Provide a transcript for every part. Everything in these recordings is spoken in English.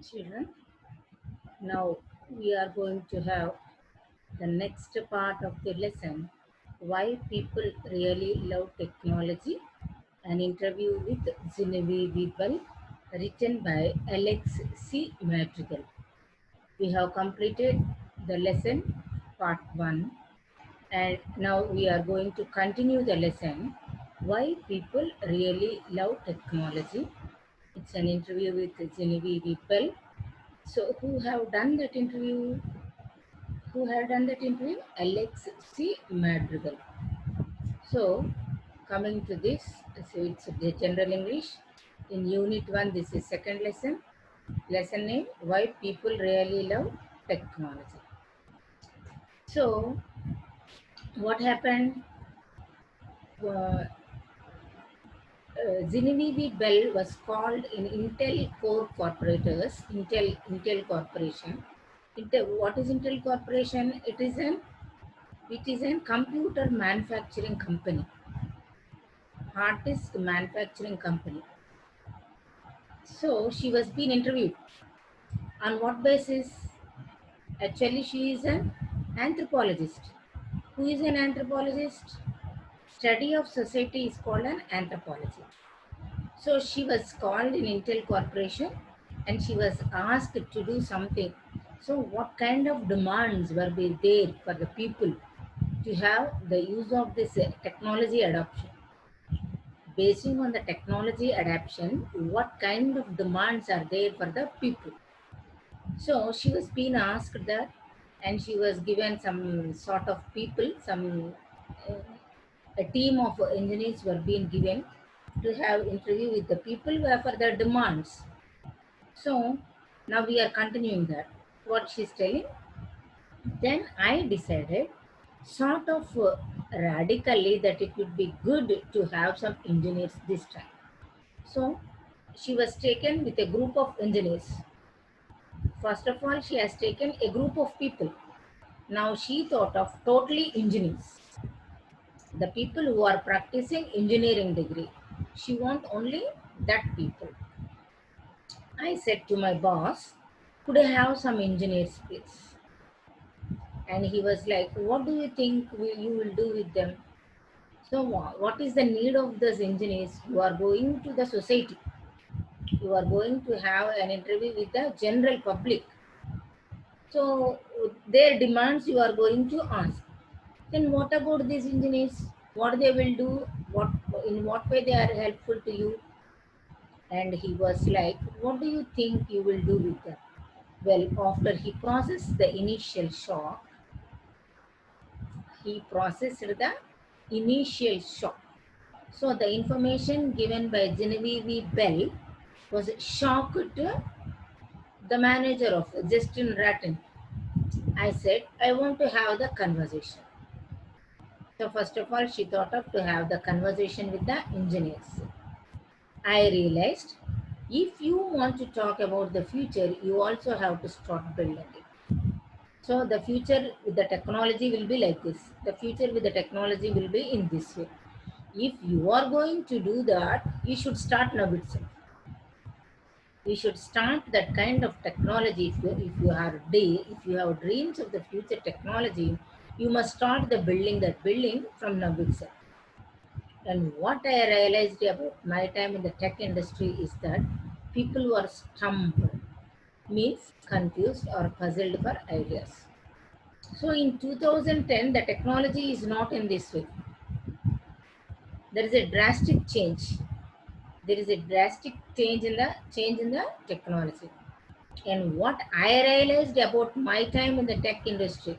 Children, now we are going to have the next part of the lesson, why people really love technology, an interview with Genevieve Bell, written by Alex C. Madrigal. We have completed the lesson part 1, and now we are going to continue the lesson, why people really love technology. It's an interview with Genevieve Bell. So who have done that interview? Who had done that interview? Alex C. Madrigal. So, coming to this, so it's the general English. In Unit 1, this is second lesson. Lesson name, why people really love technology. So, what happened? Uh, Genevieve Bell was called in Intel Core Corporators, Intel Corporation. What is Intel Corporation? It is a computer manufacturing company, hard disk manufacturing company. So she was being interviewed. On what basis? Actually, she is an anthropologist. Who is an anthropologist? Study of society is called an anthropology. So she was called in Intel Corporation and she was asked to do something. So what kind of demands were there for the people to have the use of this technology adoption? Basing on the technology adoption, what kind of demands are there for the people? So she was being asked that, and she was given some sort of people, uh, a team of engineers were being given to have interview with the people were for their demands. So now we are continuing that. What she's telling. Then I decided sort of radically that it would be good to have some engineers this time. So she was taken with a group of engineers. First of all, she has taken a group of people. Now she thought of totally engineers, the people who are practicing engineering degree. She want only that people. I said to my boss, could I have some engineers, please? And he was like, what do you think you will do with them? So what is the need of those engineers? You are going to the society. You are going to have an interview with the general public. So their demands you are going to ask. Then what about these engineers? What they will do? What in what way they are helpful to you? And he was like, what do you think you will do with them? Well, after he processed the initial shock, he processed the initial shock. So the information given by Genevieve Bell was shock to the manager of Justin Ratton. I said, I want to have the conversation. So first of all, she thought of to have the conversation with the engineers. I realized if you want to talk about the future, you also have to start building it. So the future with the technology will be like this. The future with the technology will be in this way. If you are going to do that, you should start now itself. We should start that kind of technology. If you have dreams of the future technology, you must start the building that building from now itself. And what I realized about my time in the tech industry is that people were stumped, means confused or puzzled for ideas. So in 2010, the technology is not in this way. There is a drastic change. There is a drastic change in the technology. And what I realized about my time in the tech industry.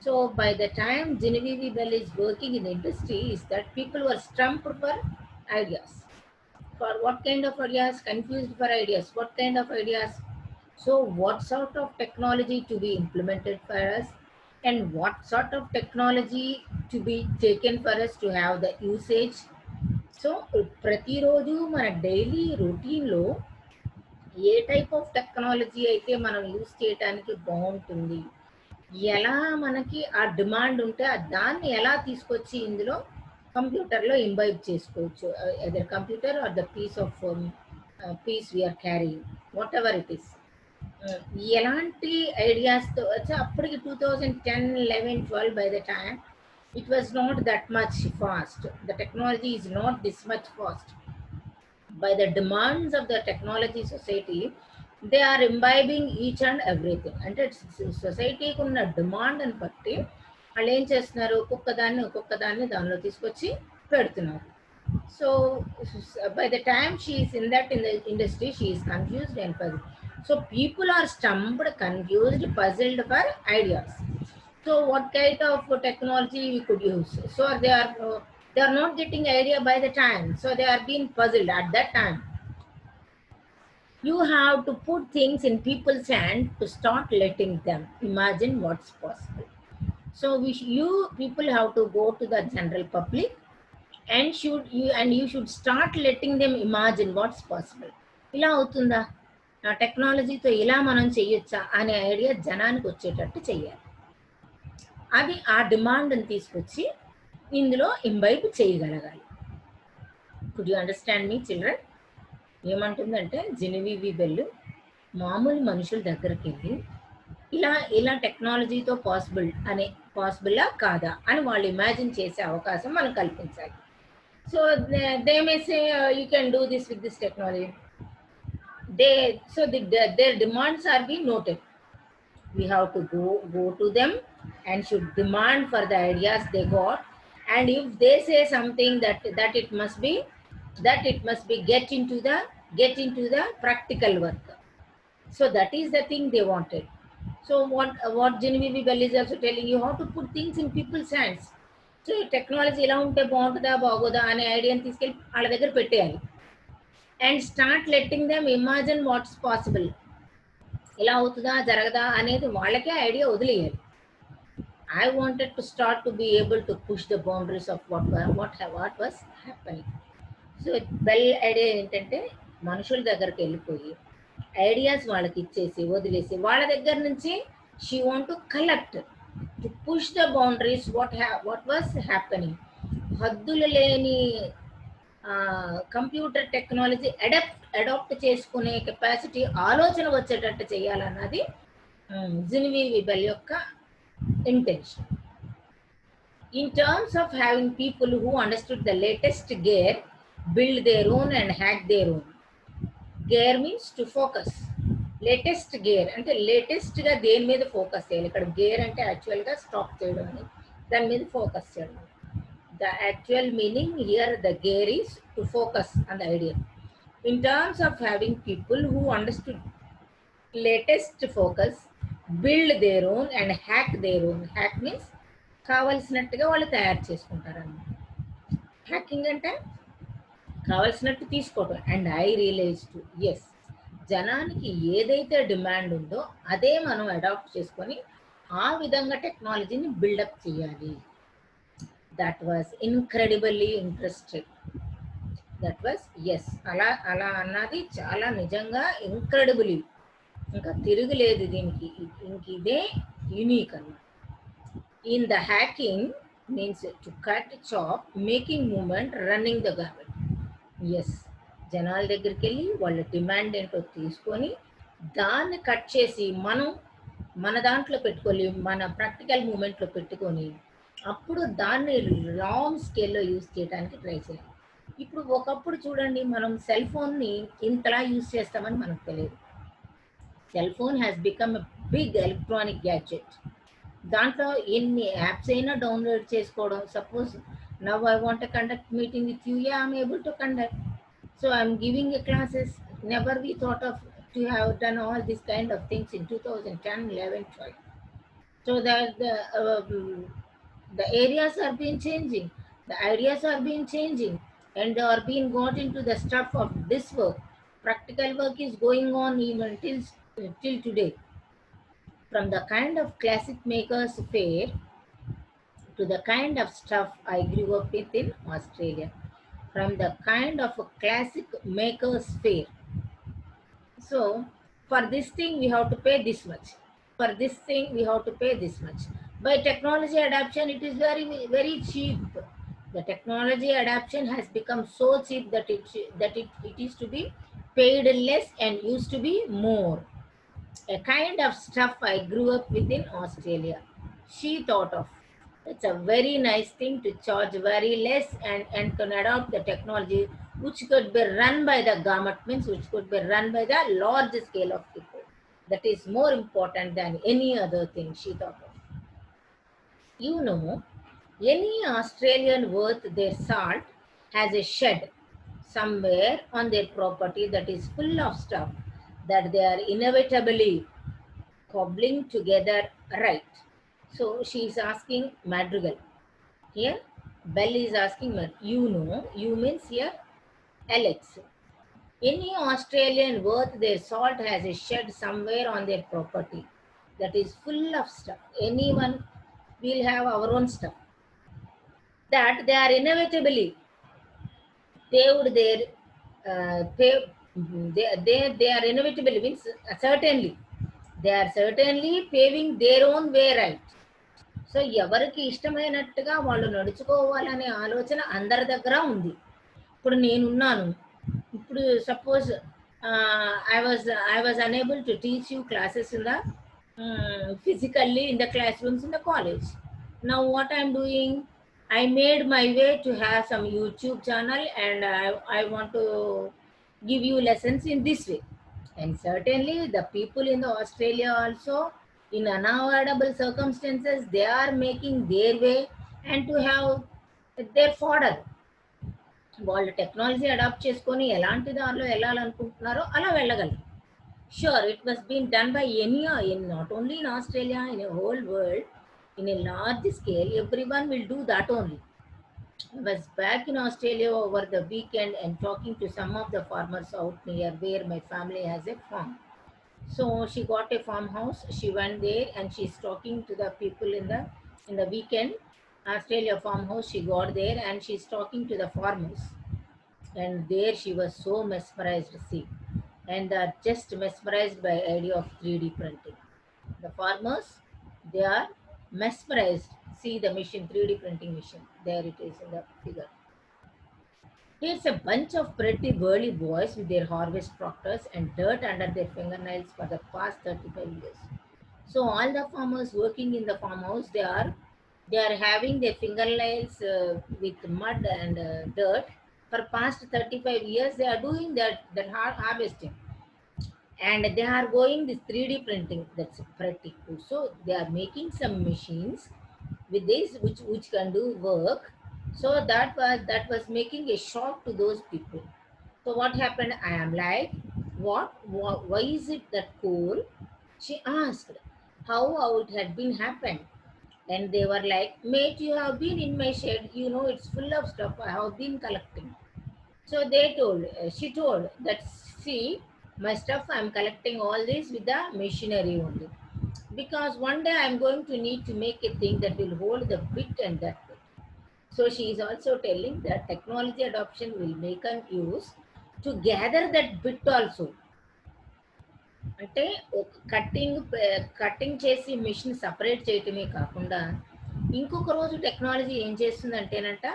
So by the time Genevieve Bell is working in the industry, is that people were stumped for ideas. For what kind of ideas? Confused for ideas. What kind of ideas? So what sort of technology to be implemented for us, and what sort of technology to be taken for us to have the usage. So ప్రతిరోజు మన daily రొటీన్లో ఏ type of technology అయితే మనం use చేయడానికి బాగుంటుంది, ఎలా మనకి ఆ డిమాండ్ ఉంటే దాన్ని ఎలా తీసుకొచ్చి ఇందులో కంప్యూటర్లో ఇంబైబ్ చేసుకోవచ్చు, either computer or the piece we are carry, whatever it is. ఎలాంటి ఐడియాస్తో వచ్చి అప్పటికి 2010, 11, 12 by the time it was not that much fast. The technology is not this much fast. By the demands of the technology society, they are imbibing each and everything. అంటే సొసైటీకి ఉన్న demand అని బట్టి వాళ్ళు ఏం చేస్తున్నారు, ఒక్కొక్కదాన్ని దానిలో తీసుకొచ్చి పెడుతున్నారు. So by the time she is in the industry, she is confused and puzzled. So people are stumped, confused, puzzled for ideas. So what kind of technology we could use? So they are not getting idea by the time, so they are being puzzled at that time. You have to put things in people's hand to start letting them imagine what's possible. So you people have to go to the general public and you should start letting them imagine what's possible. ఇలా అవుతుందా, నా టెక్నాలజీతో ఇలా మనం చేయొచ్చా అనే idea జనానికి వచ్చేటట్టు చెయ్యాలి. అది ఆ డిమాండ్ని తీసుకొచ్చి ఇందులో ఇంబైబ్ చేయగలగాలి. Could you understand me children? ఏమంటుందంటే జెనివివి బెల్ మామూలు మనుషుల దగ్గరికి వెళ్ళి ఇలా టెక్నాలజీతో పాసిబుల్లా కాదా అని వాళ్ళు ఇమాజిన్ చేసే అవకాశం మనం కల్పించాలి. So they may say you can do this with this technology. Their demands are being noted. We have to go to them and should demand for the ideas they got, and if they say something that it must be get into the practical work. So that is the thing they wanted. So what Genevieve Bell is also telling you, how to put things in people's hands. So technology ఎలా ఉంటే బాగుంటుందా బాగోదా అనే ఐడియాని తీసుకెళ్ళి వాళ్ళ దగ్గర పెట్టేయాలి. And start letting them imagine what's possible. ఎలా అవుతుందా జరగదా అనేది వాళ్ళకే ఐడియా వదిలేయాలి. I wanted to start to be able to push the boundaries of what was happening. So bell idea ఏంటంటే మనుషుల దగ్గరికి వెళ్ళిపోయి ఐడియాస్ వాళ్ళకి ఇచ్చేసి వదిలేసి వాళ్ళ దగ్గర నుంచి she want to collect, to push the boundaries what was happening. హద్దులు లేని కంప్యూటర్ టెక్నాలజీ అడాప్ట్ చేసుకునే కెపాసిటీ ఆలోచన వచ్చేటట్టు చేయాలన్నది జెనివివి బెల్ యొక్క intention. In terms of having people who understood the latest gear, build their own and hack their own. Gear means to focus. Latest gear అంటే లేటెస్ట్గా దేని మీద ఫోకస్ చేయాలి. ఇక్కడ గేర్ అంటే యాక్చువల్గా స్టాప్ చేయడం అని, దాని మీద ఫోకస్ చేయడం. The actual meaning here, the gear is to focus on the idea. In terms of having people who understood latest focus, build their own and hack their own. Hack means కావలసినట్టుగా వాళ్ళు తయారు చేసుకుంటారన్నమాట. Hacking అంటే కావలసినట్టు తీసుకోవటం. And I realize to, yes, జనానికి ఏదైతే demand ఉందో అదే మనం అడాప్ట్ చేసుకొని ఆ విధంగా టెక్నాలజీని బిల్డప్ చేయాలి. That was incredibly interesting. That was, yes, అలా అన్నది చాలా నిజంగా ఇంక్రెడిబుల్లీ, ఇంకా తిరుగులేదు దీనికి, ఇంక ఇదే యూనిక్ అన్నమాట. In the hacking means to cut, chop, making moment, running the government. Yes, జనాల దగ్గరికి వెళ్ళి వాళ్ళ డిమాండ్ ఏంటో తీసుకొని దాన్ని కట్ చేసి మన దాంట్లో పెట్టుకొని మన ప్రాక్టికల్ మూమెంట్లో పెట్టుకొని అప్పుడు దాన్ని లాంగ్ స్కేల్లో యూజ్ చేయడానికి ట్రై చేయాలి. ఇప్పుడు ఒకప్పుడు చూడండి, మనం సెల్ ఫోన్ని ఇంతలా యూజ్ చేస్తామని మనకు తెలియదు. Cell phone has become a big electronic gadget. దాంట్లో ఎన్ని యాప్స్ అయినా డౌన్లోడ్ చేసుకోవడం. Suppose now I want to conduct meeting with you, I'm able to conduct. So I'm giving a classes. Never we thought of to have done all this kind of things in 2010, 11, 12. So that the areas are being changing, the ideas are being changing, and they are being got into the stuff of this work. Practical work is going on even till today. From the kind of classic makers fair to the kind of stuff I grew up with in Australia. From the kind of a classic makers fair. So for this thing we have to pay this much. For this thing we have to pay this much. By technology adoption, it is very, very cheap. The technology adoption has become so cheap that it is to be paid less and used to be more. a kind of stuff I grew up with in Australia. She thought of. It's a very nice thing to charge very less and can adopt the technology which could be run by the government, means which could be run by the large scale of people. That is more important than any other thing, she thought of. You know, any Australian worth their salt has a shed somewhere on their property that is full of stuff that they are inevitably cobbling together right. So she is asking Madrigal. Here, Bell is asking, you know, you means here Alex. Any Australian worth their salt has a shed somewhere on their property that is full of stuff. Anyone will have our own stuff that they are inevitably paved their pay, they are inevitably means they are certainly paving their own way right. So ఎవరికి ఇష్టమైనట్టుగా వాళ్ళు నడుచుకోవాలనే ఆలోచన అందరి దగ్గర ఉంది. ఇప్పుడు నేనున్నాను, ఇప్పుడు suppose I was unable to teach you classes in the physically in the classrooms in the college. Now what I'm doing, I made my way to have some YouTube channel, and I want to give you lessons in this way. And certainly the people in the Australia also, in unavoidable circumstances, they are making their way and to have their fodder. వాళ్ళు technology adapt చేసుకొని ఎలాంటి దారిలో వెళ్ళాలనుకుంటున్నారో అలా వెళ్ళగలరు. Sure, it was being done by any, in not only in Australia, in a whole world, in a large scale, everyone will do that only. I was back in Australia over the weekend and talking to some of the farmers out near where my family has a farm. So she got a farmhouse. She went there and she's talking to the people in the weekend. Australia farmhouse. She got there and she's talking to the farmers. And there she was so mesmerized. See, and are just mesmerized by idea of 3D printing. The farmers, they are mesmerized. See the machine, 3D printing machine. There it is in the figure. Here's a bunch of pretty burly boys with their harvest tractors and dirt under their fingernails for the past 35 years. So all the farmers working in the farmhouse, they are having their fingernails with mud and dirt. For past 35 years, they are doing that harvesting, and they are going this 3D printing. That's pretty cool. So they are making some machines with this which can do work. So that was making a shock to those people. So what happened, I am like, what why is it that cool? She asked how it had been happened. And they were like, mate, you have been in my shed, you know, it's full of stuff I have been collecting. So she told that, see, my stuff, I'm collecting all this with the machinery only. Because one day I'm going to need to make a thing that will hold the bit and that bit. So she is also telling that technology adoption will make an use to gather that bit also. అంటే cutting చేసి machine separate చేయటమే కాకుండా ఇంకొక రోజు technology ఏం చేస్తుందంటేనంట,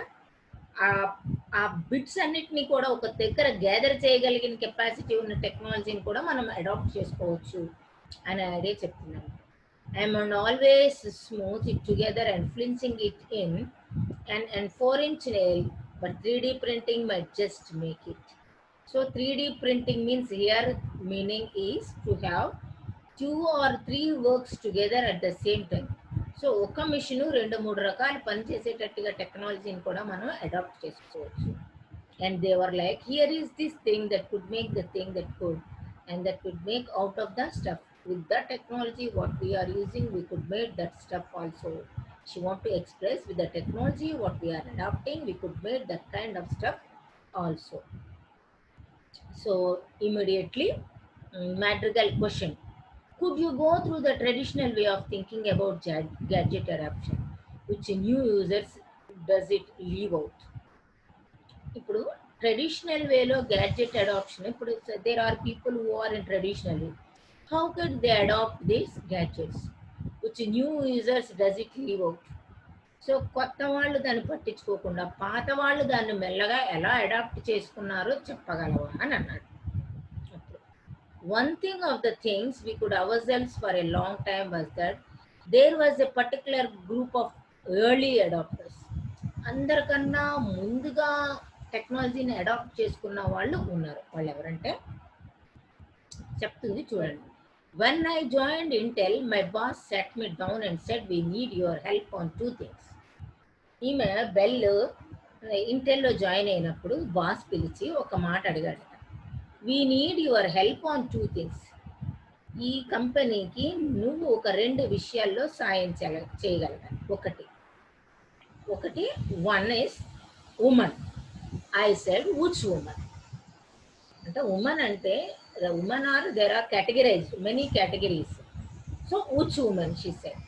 ఆ bits అన్నిటినీ కూడా ఒక దగ్గర గ్యాదర్ చేయగలిగిన కెపాసిటీ ఉన్న టెక్నాలజీని కూడా మనం అడాప్ట్ చేసుకోవచ్చు అని అదే చెప్తున్నాను. And always smooth it together and flinching it in and 4-inch nail, but 3D printing might just make it. So 3D printing means here meaning is to have 2 or 3 works together at the same time. So ఒక machine 2-3 రకాలు పనిచేసేటట్టుగా టెక్నాలజీని కూడా మనం adapt చేసుకోవచ్చు. And they were like, here is this thing that could make the thing that could and that could make out of the stuff. With the technology what we are using, we could make that stuff also. She want to express, with the technology what we are adopting, we could make that kind of stuff also. So immediately, Madrigal question, could you go through the traditional way of thinking about gadget adoption, which new users does it leave out? ఇప్పుడు traditional వేలో gadget adoption, ఇప్పుడు there are people who are in traditional, how can they adapt these gadgets which new users does it leave out? So కొత్త వాళ్ళు దాన్ని పట్టించుకోకుండా పాత వాళ్ళు దాన్ని మెల్లగా ఎలా అడాప్ట్ చేసుకున్నారో చెప్పగలవా అని అన్నాడు. one thing of the things we could ourselves for a long time was that there was a particular group of early adopters. అందరికన్నా ముందుగా టెక్నాలజీని అడాప్ట్ చేసుకున్న వాళ్ళు ఉన్నారు. వాళ్ళు ఎవరంటే చెప్తుంది చూడండి. When I joined Intel, my boss sat me down and said, we need your help on two things. ఈమె బెల్ ఇంటెల్లో జాయిన్ అయినప్పుడు బాస్ పిలిచి ఒక మాట అడిగాడు. We need your help on two things. ఈ కంపెనీకి నువ్వు ఒక 2 విషయాల్లో సాయం చేయగలగాలి. ఒకటి one is women. I said which women అంటే ఉమెన్ అంటే women are there are categorized many categories. So which women she said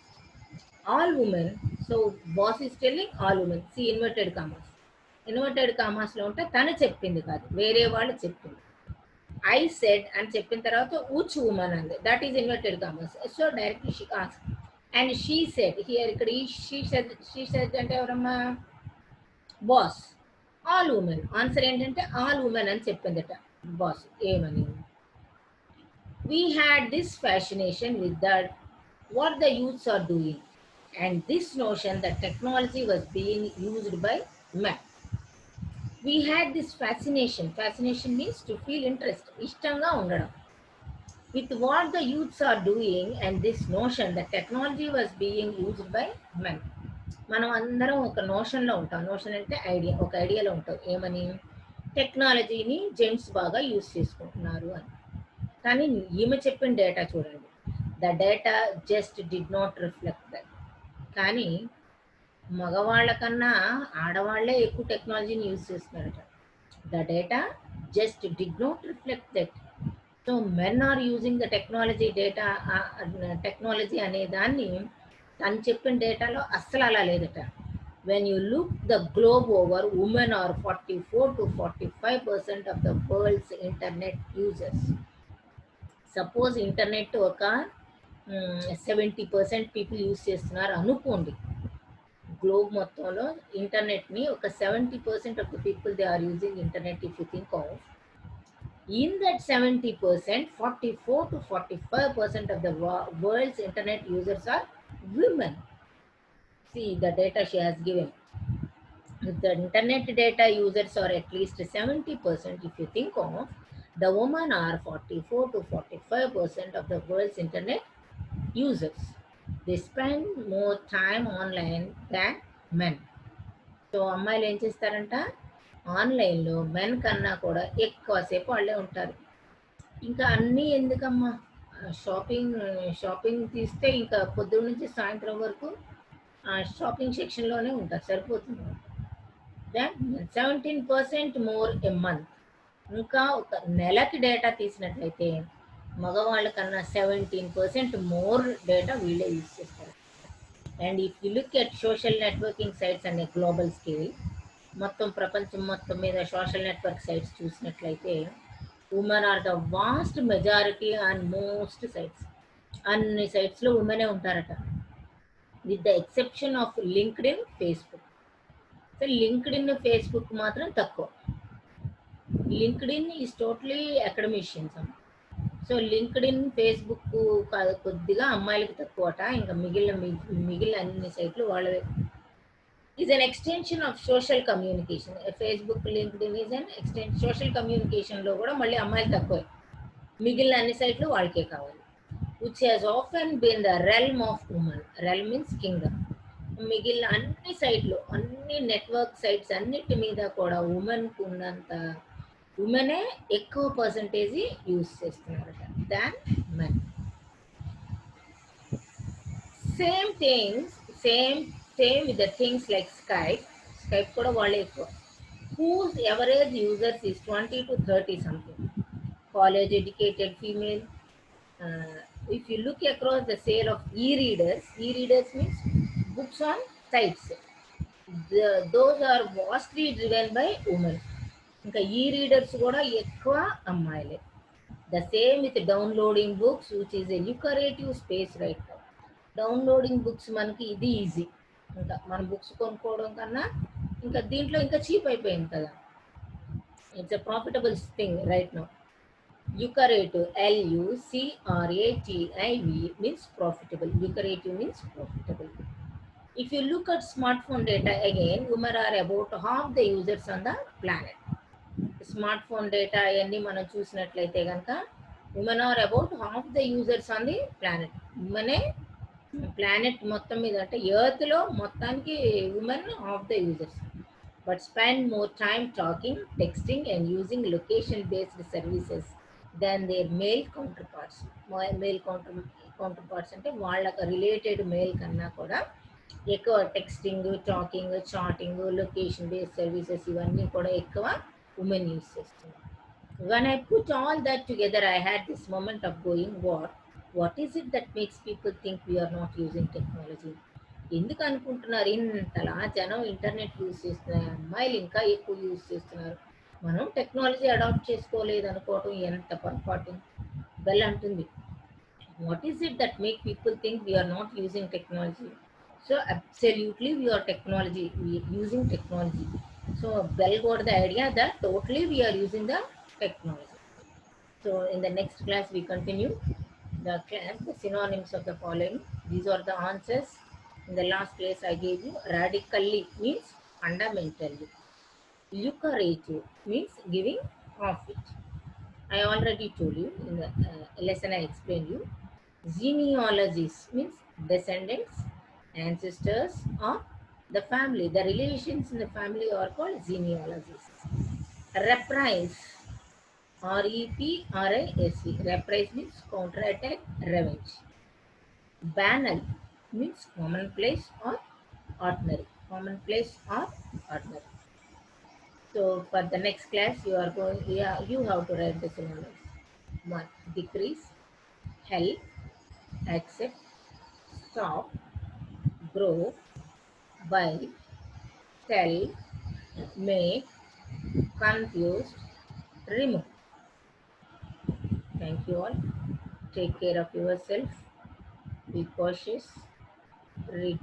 all women. So boss is telling all women. See inverted commas లో ఉంటే తను చెప్పింది కాదు, వేరే వాళ్ళు చెప్పింది. I said అని చెప్పిన తర్వాత which woman అంది, that is inverted commas. So directly she asked and she said here ఇక్కడ she said అంటే ఎవరమ్మా, బాస్. ఆల్ ఉమెన్ ఆన్సర్ ఏంటంటే ఆల్ ఉమెన్ అని చెప్పిందట బాస్. ఏమని, we had this fascination with that what the youths are doing and this notion that technology was being used by men. We had this fascination means to feel interest, ishtanga undadam, with what the youths are doing and this notion that technology was being used by men. మనం అందరం ఒక నోషన్లో ఉంటాం. Notion అంటే idea, ఒక ఐడియాలో ఉంటాం. ఏమని, టెక్నాలజీని gents బాగా యూజ్ చేసుకుంటున్నారు అని. కానీ ఈమె చెప్పిన డేటా చూడండి, the data just did not reflect that. కానీ మగవాళ్ళ కన్నా ఆడవాళ్లే ఎక్కువ టెక్నాలజీని యూజ్ చేస్తున్నారట. The data just did not reflect that. So men are using the technology అనే దాన్ని తను చెప్పిన డేటాలో అస్సలు అలా లేదట. When you look the globe over, women are 44 to 45% of the world's internet users. Suppose internet ఒక 70% పీపుల్ యూజ్ చేస్తున్నారు అనుకోండి. గ్లోబ్ మొత్తంలో ఇంటర్నెట్ని ఒక 70% of the people they are using internet. If you think of in that 70%, 44 to 45% of the world's internet users are women. See the data she has given. If the internet data users are at least 70%, if you think of, the women are 44 to 45% of the world's internet users. They spend more time online than men. So అమ్మాయిలు ఏం చేస్తారంట, ఆన్లైన్లో men కన్నా కూడా ఎక్కువసేపు వాళ్ళే ఉంటారు. ఇంకా అన్నీ ఎందుకమ్మా, షాపింగ్ తీస్తే ఇంకా పొద్దున్న నుంచి సాయంత్రం వరకు షాపింగ్ సెక్షన్లోనే ఉంటారు, సరిపోతుంది. Then 17% more a month. ఇంకా ఒక నెలకి డేటా తీసినట్లయితే మగవాళ్ళ కన్నా 17% మోర్ డేటా వీళ్ళే యూజ్ చేస్తారు. And if you look at social networking sites అనే గ్లోబల్ స్కేల్, మొత్తం ప్రపంచం మొత్తం మీద సోషల్ నెట్వర్క్ సైట్స్ చూసినట్లయితే women are the vast majority and most sites. అన్ని సైట్స్లో ఉమెనే ఉంటారట, with the exception of LinkedIn, Facebook. So LinkedIn, Facebook మాత్రం తక్కువ. లింక్డ్ఇన్ ఈజ్ టోటలీ అకాడమిషియన్స్ అమ్మ. సో లింక్డ్ఇన్, ఫేస్బుక్ కొద్దిగా అమ్మాయిలకి తక్కువట. ఇంకా మిగిలిన అన్ని సైట్లు వాళ్ళవే. is an extension of social communication. Facebook, LinkedIn is an extension. Social communication లో కూడా మళ్ళీ అమ్మాయిలు తక్కువే, మిగిలిన అన్ని సైట్లు వాళ్ళకే కావాలి. which has often been the realm of women. realm means kingdom. మిగిలిన అన్ని సైట్లు, అన్ని నెట్వర్క్ సైట్స్ అన్నిటి మీద కూడా ఉమెన్కు ఉన్నంత ఉమెనే ఎక్కువ పర్సంటేజ్ యూజ్ చేస్తున్నారట than men. Same things, same with the things like Skype కూడా వాళ్ళే ఎక్కువ. whose average users is 20 to 30 something. college educated female. If you look across the sale of e-readers means books on sites, those are vastly driven by women. ఇంకా e-readers కూడా ఎక్కువ అమ్మాయిలే. the same with downloading books, which is a lucrative space right now. Downloading books మనకి ఇది easy. ఇంకా మన books కొనుక్కోవడం కన్నా ఇంకా దీంట్లో ఇంకా చీప్ అయిపోయింది కదా. It's a profitable thing right now. Lucrative, Lucrative means profitable. Lucrative means profitable. If you look at smartphone data again, women are about half the users on the planet. Smartphone data అవన్నీ మనం చూసినట్లయితే కనుక women are about half the users on the planet. ఉమెనే planet మొత్తం మీద అంటే ఎర్త్లో మొత్తానికి women half the users. But spend more time talking, texting and using location based services than their male counterparts. Male counterparts అంటే వాళ్ళకు related male కన్నా కూడా ఎక్కువ texting, talking, chatting, location based services ఇవన్నీ కూడా ఎక్కువ women use చేస్తున్నారు. When I put all that together, I had this moment of going, what is it that makes people think we are not using technology? ఎందుకు అనుకుంటున్నారు ఇంతలా జనం internet use చేస్తున్నారు, అమ్మాయిలు ఇంకా ఎక్కువ యూజ్ చేస్తున్నారు, మనం టెక్నాలజీ అడాప్ట్ చేసుకోలేదు అనుకోవటం ఎంత పొరపాటు. బెల్ అంటుంది, what is it that make people think we are not using technology? So absolutely we are using technology. So Bell got the idea that totally we are using the technology. So in the next class we continue the synonyms of the following. These are the answers. In the last class I gave you radically means fundamentally. Lucrative means giving profit. I already told you in the lesson I explained you. Genealogies means descendants, ancestors of the family. The relations in the family are called genealogies. Reprise, R-E-P-R-I-S-E. Reprise means counterattack, revenge. Banal means commonplace or ordinary. Commonplace or ordinary. So for the next class, you have to write the synonyms. 1. Decrease, help, accept, stop, grow, buy, sell, make, confused, remove. Thank you all. Take care of yourself. Be cautious. Read